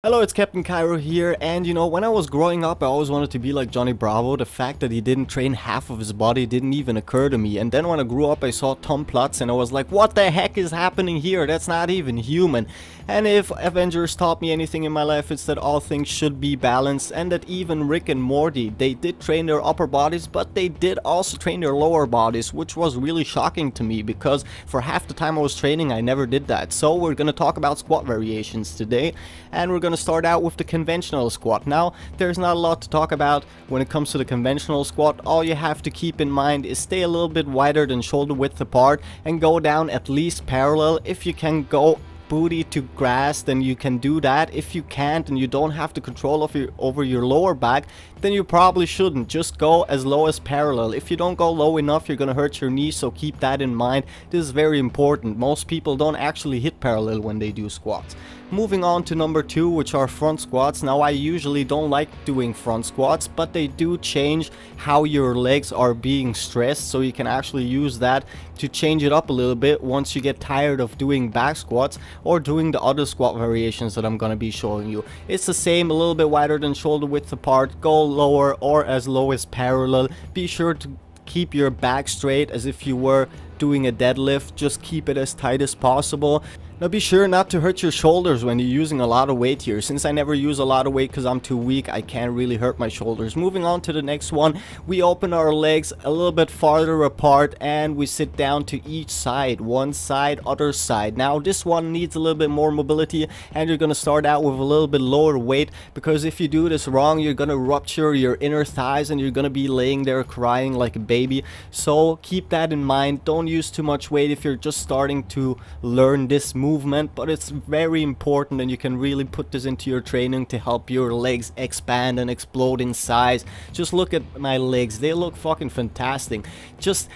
Hello, it's Captain Cairo here, and you know, when I was growing up I always wanted to be like Jhonny Bravo. The fact that he didn't train half of his body didn't even occur to me, and then when I grew up I saw Tom Plutz and I was like, what the heck is happening here? That's not even human. And if Avengers taught me anything in my life, it's that all things should be balanced, and that even Rick and Morty, they did train their upper bodies, but they did also train their lower bodies, which was really shocking to me because for half the time I was training I never did that. So we're gonna talk about squat variations today, and we're gonna start out with the conventional squat. Now, there's not a lot to talk about when it comes to the conventional squat. All you have to keep in mind is stay a little bit wider than shoulder width apart and go down at least parallel. If you can go booty to grass, then you can do that. If you can't and you don't have the control of over your lower back, then you probably shouldn't. Just go as low as parallel. If you don't go low enough, you're gonna hurt your knee, so keep that in mind. This is very important. Most people don't actually hit parallel when they do squats. Moving on to number 2, which are front squats. Now, I usually don't like doing front squats, but they do change how your legs are being stressed, so you can actually use that to change it up a little bit once you get tired of doing back squats or doing the other squat variations that I'm gonna be showing you. It's the same, a little bit wider than shoulder width apart, go lower or as low as parallel. Be sure to keep your back straight as if you were doing a deadlift. Just keep it as tight as possible. Now, be sure not to hurt your shoulders when you're using a lot of weight here. Since I never use a lot of weight because I'm too weak, I can't really hurt my shoulders. Moving on to the next one, we open our legs a little bit farther apart and we sit down to each side. One side, other side. Now, this one needs a little bit more mobility, and you're going to start out with a little bit lower weight, because if you do this wrong, you're going to rupture your inner thighs and you're going to be laying there crying like a baby. So keep that in mind. Don't use too much weight if you're just starting to learn this movement, but it's very important, and you can really put this into your training to help your legs expand and explode in size. Just look at my legs, they look fucking fantastic. Just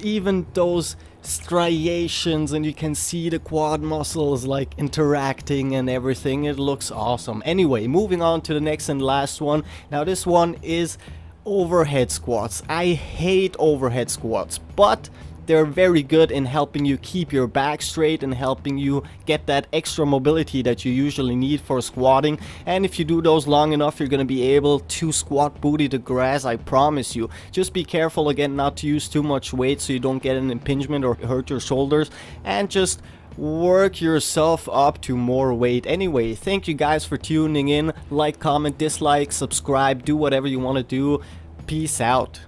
even those striations, and you can see the quad muscles like interacting and everything. It looks awesome. Anyway, moving on to the next and last one. Now, this one is overhead squats. I hate overhead squats, but they're very good in helping you keep your back straight and helping you get that extra mobility that you usually need for squatting. And if you do those long enough, you're going to be able to squat booty to grass, I promise you. Just be careful again not to use too much weight so you don't get an impingement or hurt your shoulders, and just work yourself up to more weight. Anyway, thank you guys for tuning in. Like, comment, dislike, subscribe, do whatever you want to do. Peace out.